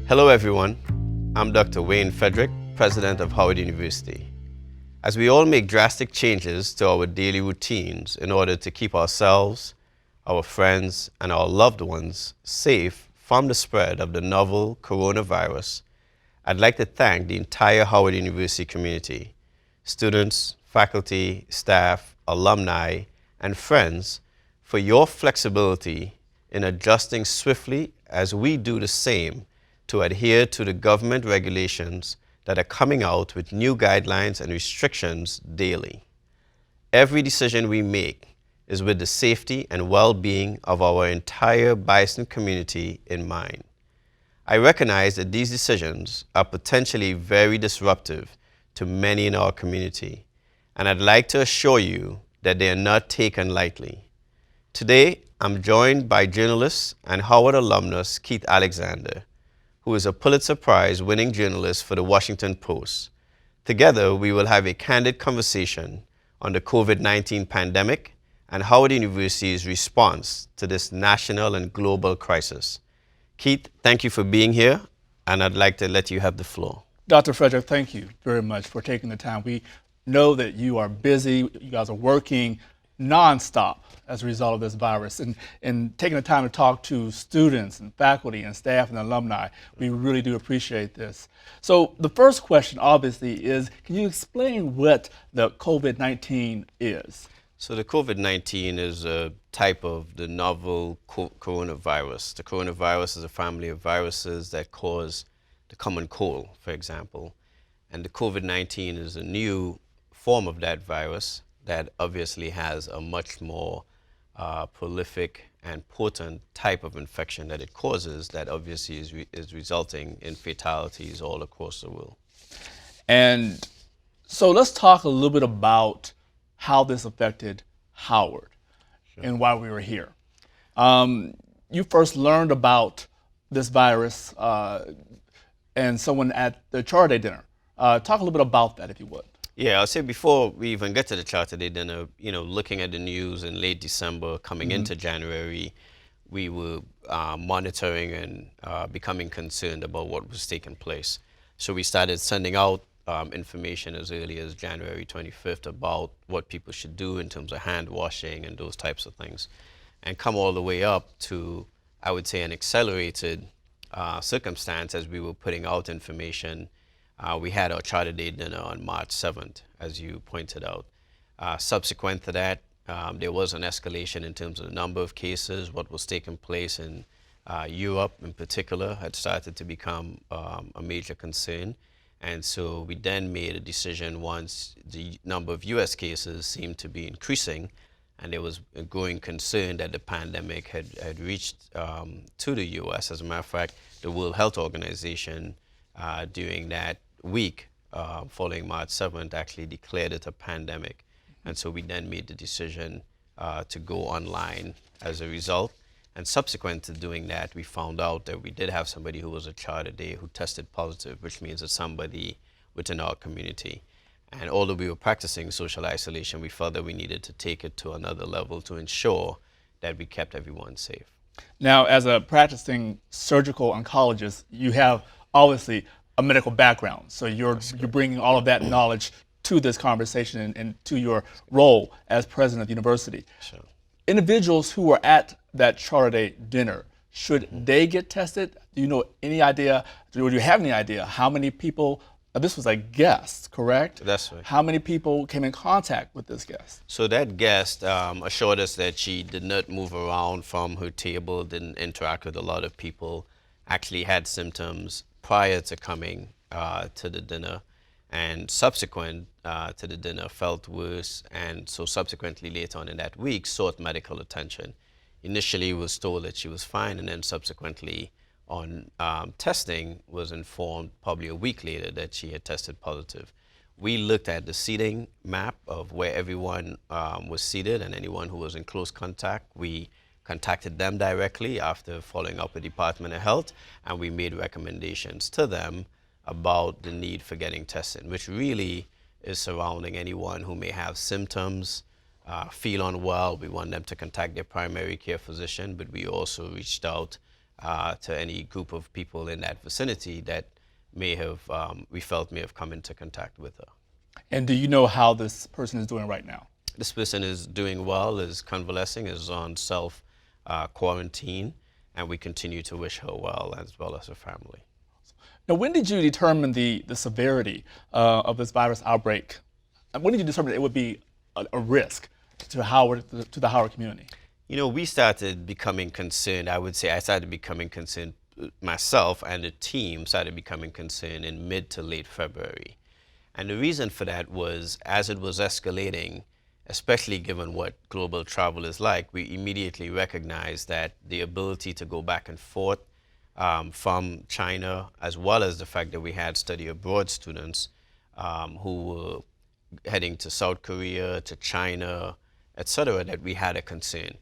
Hello everyone, I'm Dr. Frederick, President of Howard University. As we all make drastic changes to our daily routines in order to keep ourselves, our friends, and our loved ones safe from the spread of the novel coronavirus, I'd like to thank the entire Howard University community, students, faculty, staff, alumni, and friends for your flexibility in adjusting swiftly as we do the same to adhere to the government regulations that are coming out with new guidelines and restrictions daily. Every decision we make is with the safety and well-being of our entire bison community in mind. I recognize that these decisions are potentially very disruptive to many in our community, and I'd like to assure you that they are not taken lightly. Today, I'm joined by journalist and Howard alumnus Keith Alexander, who is a Pulitzer Prize-winning journalist for the Washington Post. Together, we will have a candid conversation on the COVID-19 pandemic and Howard University's response to this national and global crisis. Keith, thank you for being here, and I'd like to let you have the floor. Dr. Frederick, thank you very much for taking the time. We know that you are busy, you guys are working nonstop as a result of this virus, and taking the time to talk to students and faculty and staff and alumni. We really do appreciate this. So the first question obviously is, can you explain what the COVID-19 is? So the COVID-19 is a type of the novel coronavirus. The coronavirus is a family of viruses that cause the common cold, for example. And the COVID-19 is a new form of that virus that obviously has a much more prolific and potent type of infection that it causes that obviously is resulting in fatalities all across the world. And so let's talk a little bit about how this affected Howard and why we were here. You first learned about this virus and someone at the Charter Day dinner. Talk a little bit about that, if you would. Yeah, I'll say before we even get to the Charter Day dinner, looking at the news in late December, coming into January, we were monitoring and becoming concerned about what was taking place. So we started sending out information as early as January 25th about what people should do in terms of hand washing and those types of things, and come all the way up to, I would say, an accelerated circumstance as we were putting out information. We had our Charter Day dinner on March 7th, as you pointed out. Subsequent to that, there was an escalation in terms of the number of cases. What was taking place in Europe in particular had started to become a major concern. And so we then made a decision once the number of US cases seemed to be increasing, and there was a growing concern that the pandemic had reached to the US. As a matter of fact, the World Health Organization during that week following March 7th actually declared it a pandemic. And so we then made the decision to go online as a result. And subsequent to doing that, we found out that we did have somebody who was at Charter Day who tested positive, which means it's somebody within our community. And although we were practicing social isolation, we felt that we needed to take it to another level to ensure that we kept everyone safe. Now, as a practicing surgical oncologist, you have obviously a medical background. So you're bringing all of that knowledge to this conversation and to your role as president of the university. Sure. Individuals who were at that Charter Day dinner, should they get tested? Do you know any idea, or do you have any idea how many people, this was a guest, correct? That's right. How many people came in contact with this guest? So that guest assured us that she did not move around from her table, didn't interact with a lot of people, actually had symptoms prior to coming to the dinner, and subsequent to the dinner felt worse, and so subsequently later on in that week sought medical attention. Initially was told that she was fine, and then subsequently on testing was informed probably a week later that she had tested positive. We looked at the seating map of where everyone was seated and anyone who was in close contact. We contacted them directly after following up with the Department of Health, and we made recommendations to them about the need for getting tested, which really is surrounding anyone who may have symptoms, feel unwell. We want them to contact their primary care physician, but we also reached out to any group of people in that vicinity that we felt may have come into contact with her. And do you know how this person is doing right now? This person is doing well, is convalescing, is on self quarantine, and we continue to wish her well as her family. Now, when did you determine the severity of this virus outbreak? And when did you determine it would be a risk to the Howard community? You know, we started becoming concerned. I would say I started becoming concerned myself, and the team started becoming concerned in mid to late February. And the reason for that was as it was escalating, especially given what global travel is like, we immediately recognized that the ability to go back and forth from China, as well as the fact that we had study abroad students who were heading to South Korea, to China, etc., that we had a concern.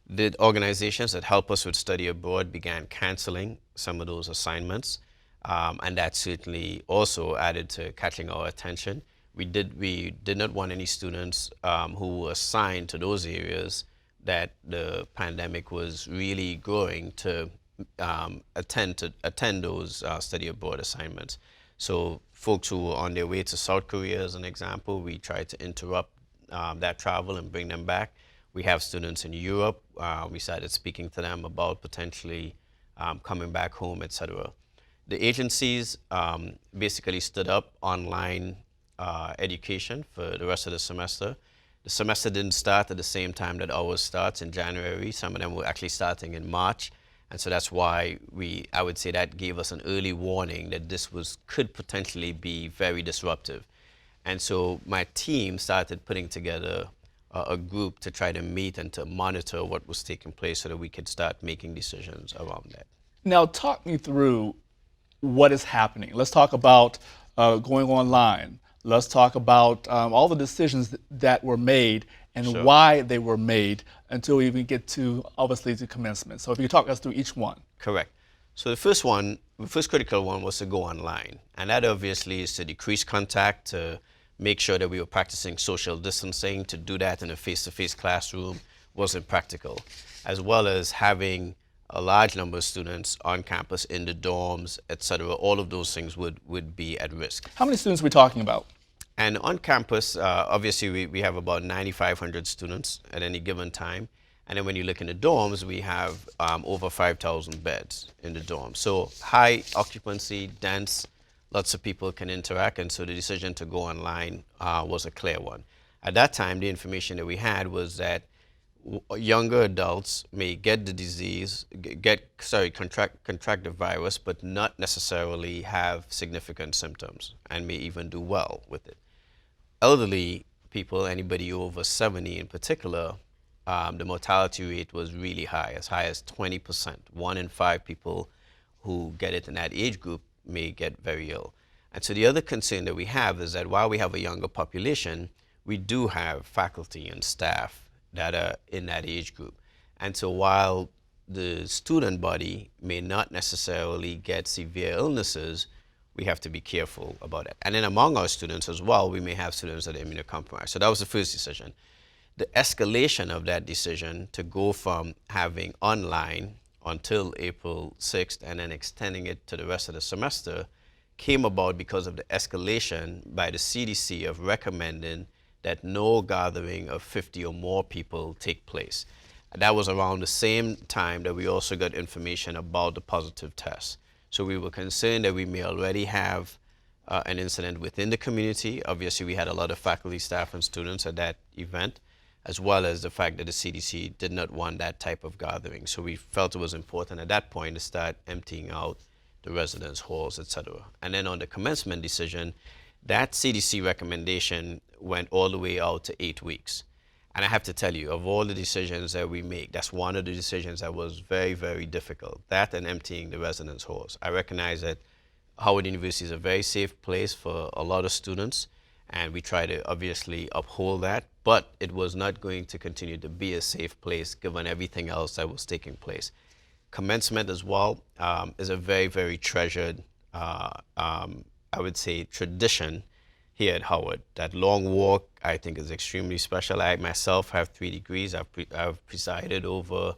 The organizations that help us with study abroad began canceling some of those assignments, and that certainly also added to catching our attention. We did not want any students who were assigned to those areas that the pandemic was really growing to attend those study abroad assignments. So folks who were on their way to South Korea, as an example, we tried to interrupt that travel and bring them back. We have students in Europe. We started speaking to them about potentially coming back home, etc. The agencies basically stood up online education for the rest of the semester. The semester didn't start at the same time that ours starts in January. Some of them were actually starting in March. And so that's why I would say that gave us an early warning that this could potentially be very disruptive. And so my team started putting together a group to try to meet and to monitor what was taking place so that we could start making decisions around that. Now, talk me through what is happening. Let's talk about going online. Let's talk about all the decisions that were made and Sure. why they were made until we even get to, obviously, the commencement. So if you could talk us through each one. Correct. So the first critical one was to go online. And that obviously is to decrease contact, to make sure that we were practicing social distancing. To do that in a face-to-face classroom wasn't practical, as well as having a large number of students on campus in the dorms, etc. All of those things would be at risk. How many students are we talking about? And on campus, obviously, we have about 9,500 students at any given time. And then when you look in the dorms, we have over 5,000 beds in the dorms. So high occupancy, dense, lots of people can interact. And so the decision to go online was a clear one. At that time, the information that we had was that younger adults may get the disease, contract the virus, but not necessarily have significant symptoms and may even do well with it. Elderly people, anybody over 70 in particular, the mortality rate was really high as 20%. 1 in 5 people who get it in that age group may get very ill. And so the other concern that we have is that while we have a younger population, we do have faculty and staff that are in that age group. And so while the student body may not necessarily get severe illnesses, we have to be careful about it. And then among our students as well, we may have students that are immunocompromised. So that was the first decision. The escalation of that decision to go from having online until April 6th and then extending it to the rest of the semester came about because of the escalation by the CDC of recommending that no gathering of 50 or more people take place. And that was around the same time that we also got information about the positive tests. So we were concerned that we may already have an incident within the community. Obviously, we had a lot of faculty, staff, and students at that event, as well as the fact that the CDC did not want that type of gathering. So we felt it was important at that point to start emptying out the residence halls, etc. And then on the commencement decision, that CDC recommendation went all the way out to 8 weeks. And I have to tell you, of all the decisions that we make, that's one of the decisions that was very, very difficult. That and emptying the residence halls. I recognize that Howard University is a very safe place for a lot of students, and we try to obviously uphold that, but it was not going to continue to be a safe place given everything else that was taking place. Commencement as well is a very, very treasured, I would say, tradition here at Howard. That long walk, I think, is extremely special. I myself have 3 degrees. I've presided over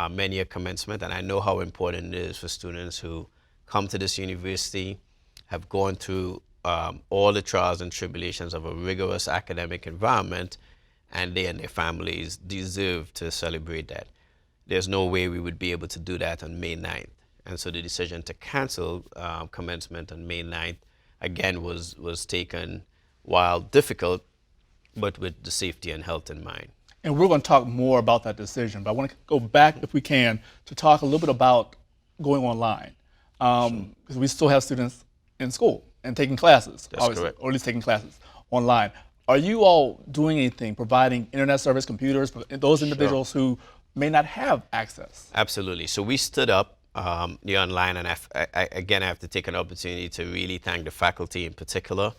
many a commencement, and I know how important it is for students who come to this university, have gone through all the trials and tribulations of a rigorous academic environment, and they and their families deserve to celebrate that. There's no way we would be able to do that on May 9th. And so the decision to cancel commencement on May 9th, again, was taken while difficult, but with the safety and health in mind. And we're going to talk more about that decision, but I want to go back, if we can, to talk a little bit about going online. Because we still have students in school and taking classes, That's correct. or at least taking classes online. Are you all doing anything, providing internet service, computers, for those individuals who may not have access? Absolutely. So we stood up the online, and again, I have to take an opportunity to really thank the faculty in particular,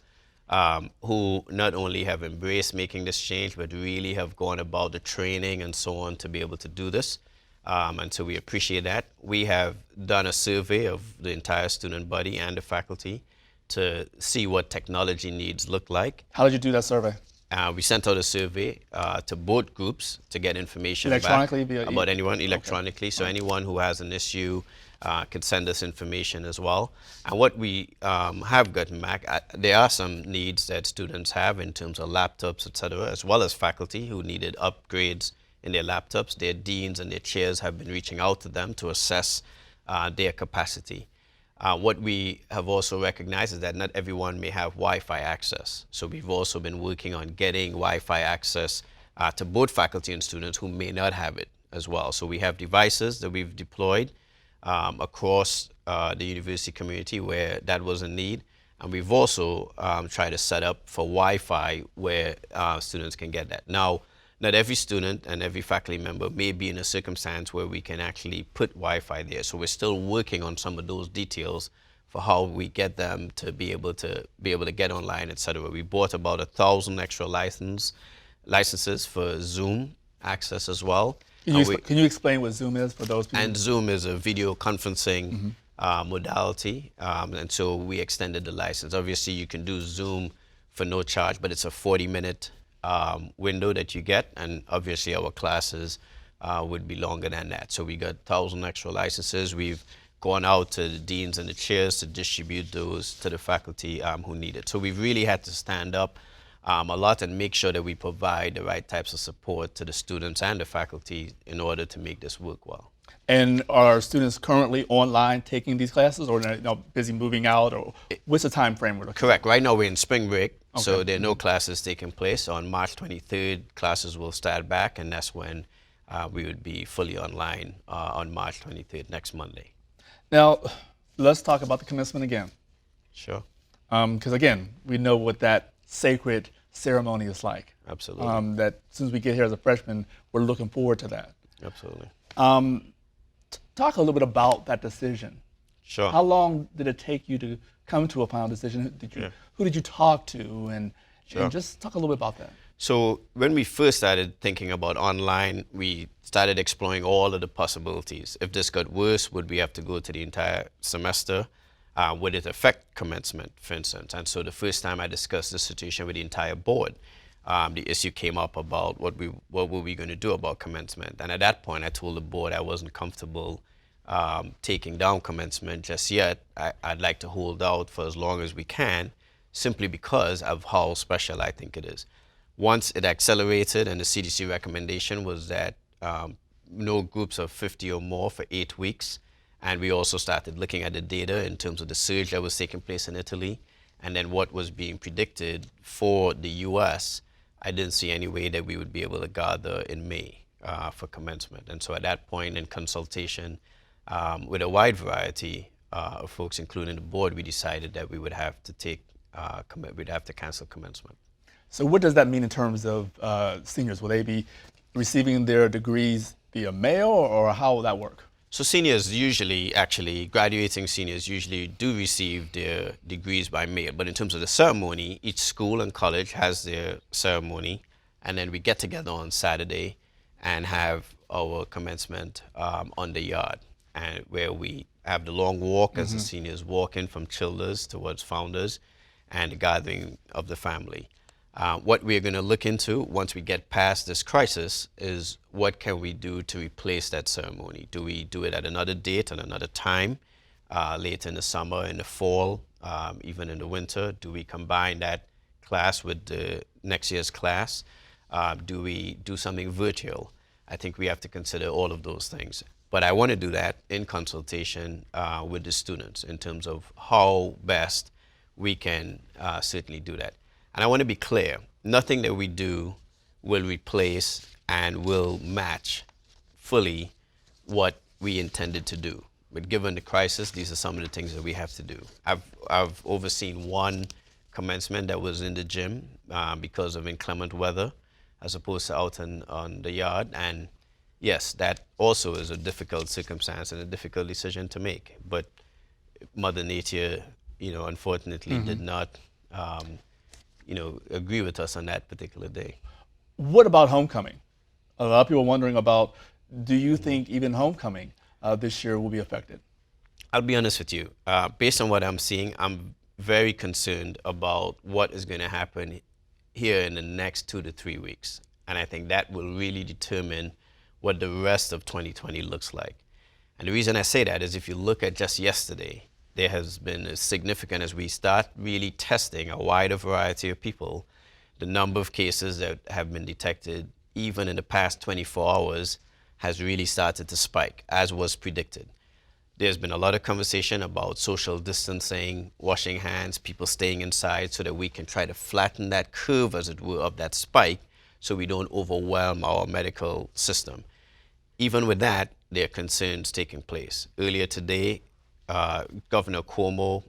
who not only have embraced making this change, but really have gone about the training and so on to be able to do this. And so we appreciate that. We have done a survey of the entire student body and the faculty to see what technology needs look like. How did you do that survey? We sent out a survey to both groups to get information Electronically, back via about anyone electronically. So anyone who has an issue can send us information as well. And what we have gotten back, there are some needs that students have in terms of laptops, etc., as well as faculty who needed upgrades in their laptops. Their deans and their chairs have been reaching out to them to assess their capacity. What we have also recognized is that not everyone may have Wi-Fi access. So we've also been working on getting Wi-Fi access to both faculty and students who may not have it as well. So we have devices that we've deployed across the university community where that was a need. And we've also tried to set up for Wi-Fi where students can get that. Now, not every student and every faculty member may be in a circumstance where we can actually put Wi-Fi there. So we're still working on some of those details for how we get them to be able to get online, etc. We bought about 1,000 extra licenses for Zoom access as well. Can you explain what Zoom is for those people? And Zoom is a video conferencing modality, and so we extended the license. Obviously, you can do Zoom for no charge, but it's a 40-minute window that you get, and obviously our classes would be longer than that. So we got 1,000 extra licenses. We've gone out to the deans and the chairs to distribute those to the faculty who need it. So we've really had to stand up a lot and make sure that we provide the right types of support to the students and the faculty in order to make this work well. And are students currently online taking these classes, or busy moving out, or what's the time frame we're looking at? Correct. Right now we're in spring break, so there are no classes taking place. On March 23rd, classes will start back, and that's when we would be fully online on March 23rd, next Monday. Now, let's talk about the commencement again. Sure. Because again, we know what that sacred ceremony is like. Absolutely. That as soon as we get here as a freshman, we're looking forward to that. Absolutely. Talk a little bit about that decision. Sure. How long did it take you to come to a final decision? Who did you talk to? And just talk a little bit about that. So when we first started thinking about online, we started exploring all of the possibilities. If this got worse, would we have to go to the entire semester? Would it affect commencement, for instance? And so the first time I discussed the situation with the entire board, the issue came up about what were we going to do about commencement. And at that point, I told the board I wasn't comfortable taking down commencement just yet. I'd like to hold out for as long as we can, simply because of how special I think it is. Once it accelerated, and the CDC recommendation was that no groups of 50 or more for 8 weeks, and we also started looking at the data in terms of the surge that was taking place in Italy, and then what was being predicted for the US, I didn't see any way that we would be able to gather in May for commencement. And so at that point, in consultation with a wide variety of folks, including the board, we decided that we would have to cancel commencement. So what does that mean in terms of seniors? Will they be receiving their degrees via mail, or how will that work? So graduating seniors usually do receive their degrees by mail. But in terms of the ceremony, each school and college has their ceremony. And then we get together on Saturday and have our commencement on the yard, and where we have the long walk as the seniors walk in from Childers towards Founders, and the gathering of the family. What we're going to look into once we get past this crisis is what can we do to replace that ceremony? Do we do it at another date and another time, later in the summer, in the fall, even in the winter? Do we combine that class with the next year's class? Do we do something virtual? I think we have to consider all of those things. But I want to do that in consultation with the students in terms of how best we can certainly do that. And I want to be clear, nothing that we do will replace and will match fully what we intended to do. But given the crisis, these are some of the things that we have to do. I've overseen one commencement that was in the gym because of inclement weather, as opposed to out on the yard. And yes, that also is a difficult circumstance and a difficult decision to make. But Mother Nature, unfortunately did not, agree with us on that particular day. What about homecoming? A lot of people are wondering about, do you think even homecoming this year will be affected? I'll be honest with you. Based on what I'm seeing, I'm very concerned about what is going to happen here in the next 2 to 3 weeks. And I think that will really determine what the rest of 2020 looks like. And the reason I say that is if you look at just yesterday, there has been a significant, as we start really testing a wider variety of people, the number of cases that have been detected even in the past 24 hours has really started to spike, as was predicted. There's been a lot of conversation about social distancing, washing hands, people staying inside so that we can try to flatten that curve, as it were, of that spike so we don't overwhelm our medical system. Even with that, there are concerns taking place. Earlier today, Governor Cuomo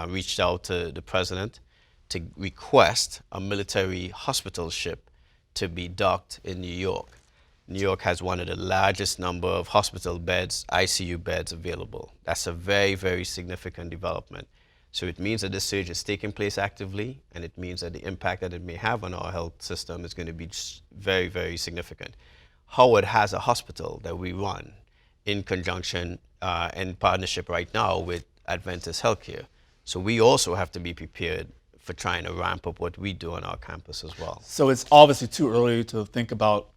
reached out to the president to request a military hospital ship to be docked in New York. New York has one of the largest number of hospital beds, ICU beds available. That's a very, very significant development. So it means that this surge is taking place actively, and it means that the impact that it may have on our health system is going to be very, very significant. Howard has a hospital that we run in conjunction and partnership right now with Adventist Healthcare. So we also have to be prepared for trying to ramp up what we do on our campus as well. So it's obviously too early to think about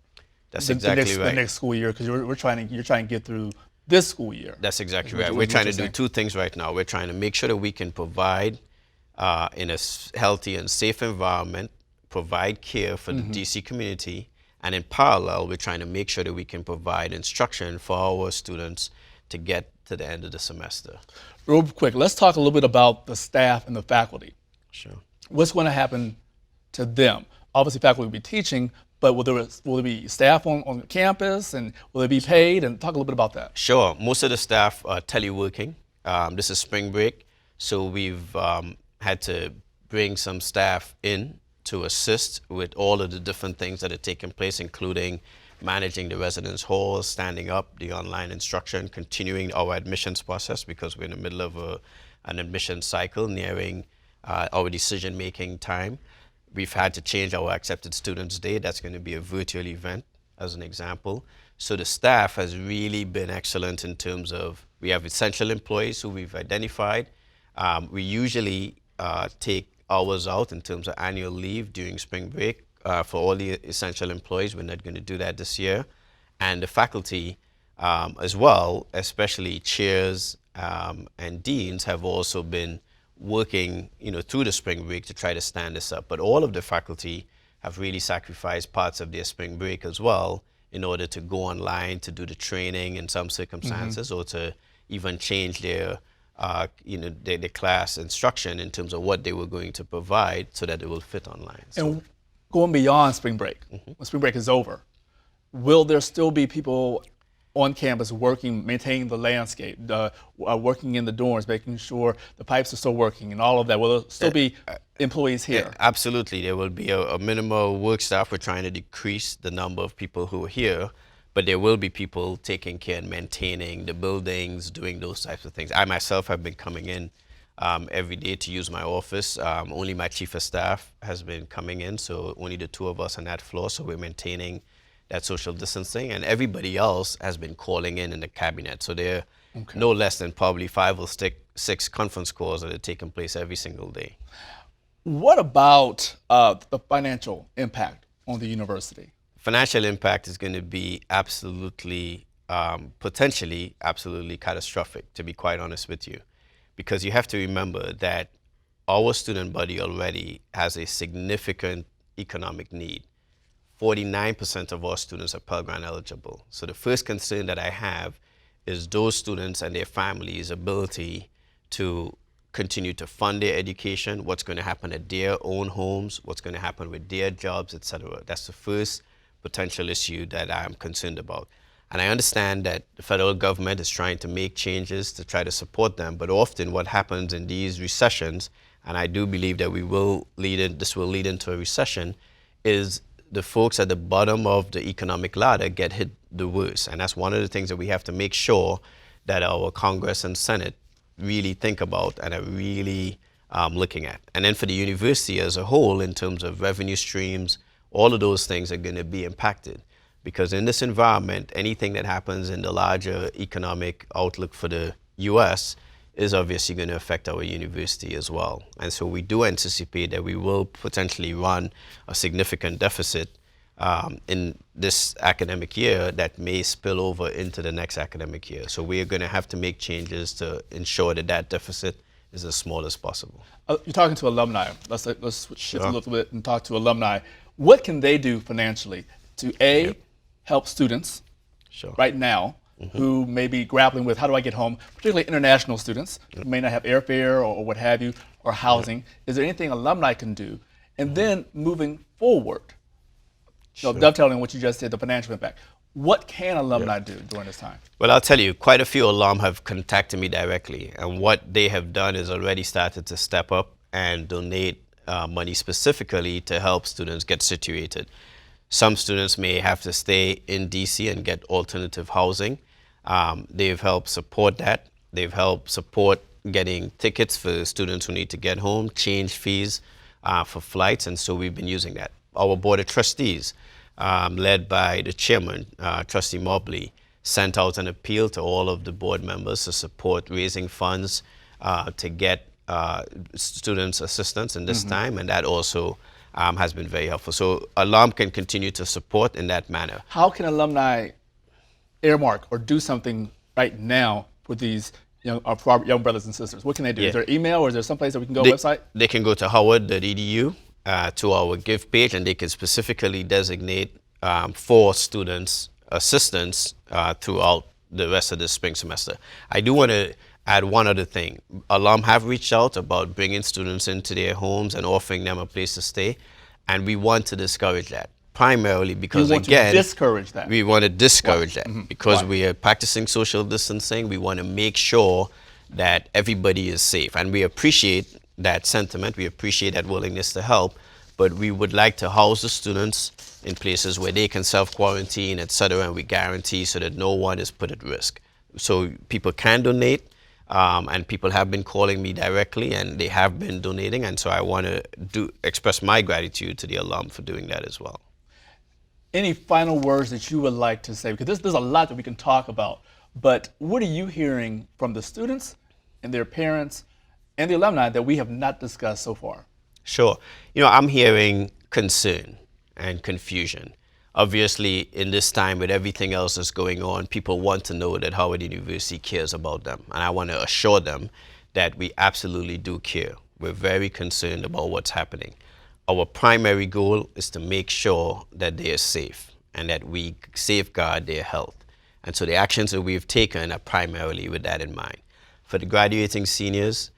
That's exactly right. the next school year, because you're trying to get through this school year. That's exactly right. We're trying to do two things right now. We're trying to make sure that we can provide in a healthy and safe environment, provide care for the DC community, and in parallel, we're trying to make sure that we can provide instruction for our students to get to the end of the semester. Real quick, let's talk a little bit about the staff and the faculty. Sure. What's going to happen to them? Obviously, faculty will be teaching, but will there be staff on campus, and will they be paid? And talk a little bit about that. Sure. Most of the staff are teleworking. This is spring break, so we've had to bring some staff in to assist with all of the different things that are taking place, including managing the residence halls, standing up the online instruction, continuing our admissions process because we're in the middle of an admission cycle nearing our decision-making time. We've had to change our accepted students day. That's going to be a virtual event, as an example. So the staff has really been excellent in terms of, we have essential employees who we've identified. We usually take hours out in terms of annual leave during spring break for all the essential employees. We're not going to do that this year. And the faculty as well, especially chairs and deans, have also been working through the spring break to try to stand this up. But all of the faculty have really sacrificed parts of their spring break as well in order to go online to do the training in some circumstances, or to even change their the class instruction in terms of what they were going to provide so that it will fit online. And going beyond spring break, when spring break is over, will there still be people on campus working, maintaining the landscape, working in the dorms, making sure the pipes are still working and all of that? Will there still be employees here? Absolutely. There will be a minimal work staff. We're trying to decrease the number of people who are here, but there will be people taking care and maintaining the buildings, doing those types of things. I myself have been coming in every day to use my office. Only my chief of staff has been coming in, so only the two of us on that floor, so we're maintaining that social distancing, and everybody else has been calling in the cabinet. So there are no less than probably 5 or 6 conference calls that are taking place every single day. What about the financial impact on the university? Financial impact is going to be absolutely, potentially, absolutely catastrophic, to be quite honest with you. Because you have to remember that our student body already has a significant economic need. 49% of our students are Pell Grant eligible. So the first concern that I have is those students and their families' ability to continue to fund their education, what's going to happen at their own homes, what's going to happen with their jobs, etc. That's the first potential issue that I'm concerned about. And I understand that the federal government is trying to make changes to try to support them, but often what happens in these recessions, and I do believe that this will lead into a recession, is the folks at the bottom of the economic ladder get hit the worst. And that's one of the things that we have to make sure that our Congress and Senate really think about and are really looking at. And then for the university as a whole, in terms of revenue streams, all of those things are going to be impacted. Because in this environment, anything that happens in the larger economic outlook for the US is obviously going to affect our university as well. And so we do anticipate that we will potentially run a significant deficit in this academic year that may spill over into the next academic year. So we are going to have to make changes to ensure that that deficit is as small as possible. You're talking to alumni. Let's shift a Sure. little bit and talk to alumni. What can they do financially to Yep. help students Sure. right now who may be grappling with how do I get home, particularly international students who may not have airfare or what have you, or housing? Is there anything alumni can do? And then moving forward, Sure. dovetailing on what you just said, the financial impact. What can alumni do during this time? Well, I'll tell you, quite a few alum have contacted me directly, and what they have done is already started to step up and donate money specifically to help students get situated. Some students may have to stay in DC and get alternative housing. They've helped support that. They've helped support getting tickets for students who need to get home, change fees for flights, and so we've been using that. Our Board of Trustees, led by the chairman, Trustee Mobley, sent out an appeal to all of the board members to support raising funds to get students assistance in this time, and that also has been very helpful. So alum can continue to support in that manner. How can alumni earmark or do something right now for these for our young brothers and sisters? What can they do? Yeah. Is there email or is there someplace that we can go? They, Website? they can go to howard.edu to our give page, and they can specifically designate for students assistance throughout the rest of the spring semester. I do want to add one other thing. Alum have reached out about bringing students into their homes and offering them a place to stay, and we want to discourage that. Primarily because, We want again, to discourage that. we want to discourage that because Right. we are practicing social distancing. We want to make sure that everybody is safe, and we appreciate that sentiment. We appreciate that willingness to help, but we would like to house the students in places where they can self-quarantine, etc., and we guarantee so that no one is put at risk. So people can donate, and people have been calling me directly, and they have been donating, and so I want to express my gratitude to the alum for doing that as well. Any final words that you would like to say? Because there's a lot that we can talk about, but what are you hearing from the students and their parents and the alumni that we have not discussed so far? Sure. I'm hearing concern and confusion. Obviously, in this time with everything else that's going on, people want to know that Howard University cares about them. And I want to assure them that we absolutely do care. We're very concerned about what's happening. Our primary goal is to make sure that they are safe and that we safeguard their health. And so the actions that we've taken are primarily with that in mind. For the graduating seniors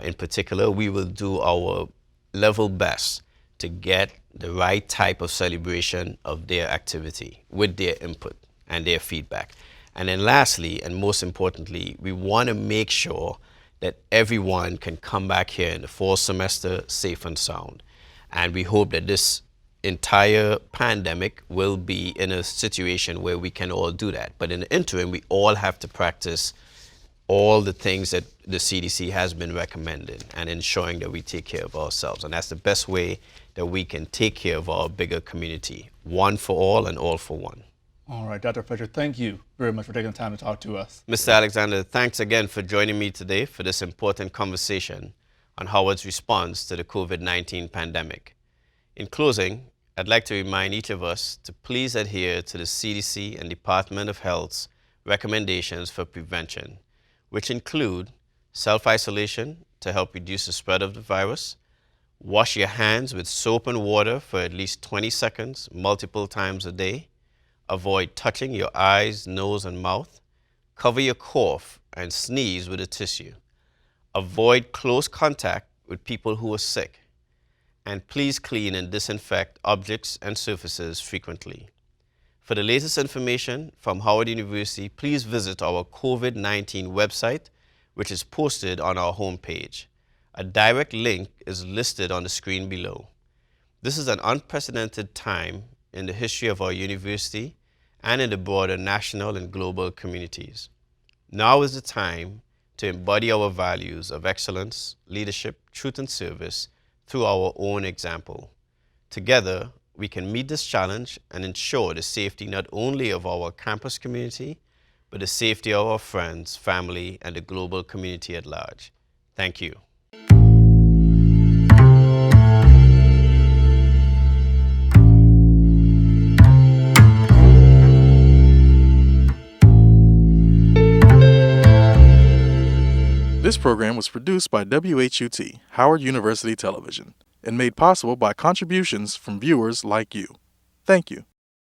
in particular, we will do our level best to get the right type of celebration of their activity with their input and their feedback. And then lastly, and most importantly, we want to make sure that everyone can come back here in the fall semester safe and sound. And we hope that this entire pandemic will be in a situation where we can all do that. But in the interim, we all have to practice all the things that the CDC has been recommending and ensuring that we take care of ourselves. And that's the best way that we can take care of our bigger community, one for all and all for one. All right, Dr. Frederick, thank you very much for taking the time to talk to us. Mr. Alexander, thanks again for joining me today for this important conversation on Howard's response to the COVID-19 pandemic. In closing, I'd like to remind each of us to please adhere to the CDC and Department of Health's recommendations for prevention, which include self-isolation to help reduce the spread of the virus, wash your hands with soap and water for at least 20 seconds multiple times a day, avoid touching your eyes, nose, and mouth, cover your cough and sneeze with a tissue, avoid close contact with people who are sick, and please clean and disinfect objects and surfaces frequently. For the latest information from Howard University, please visit our COVID-19 website, which is posted on our homepage. A direct link is listed on the screen below. This is an unprecedented time in the history of our university and in the broader national and global communities. Now is the time to embody our values of excellence, leadership, truth, and service through our own example. Together, we can meet this challenge and ensure the safety not only of our campus community, but the safety of our friends, family, and the global community at large. Thank you. This program was produced by WHUT, Howard University Television, and made possible by contributions from viewers like you. Thank you.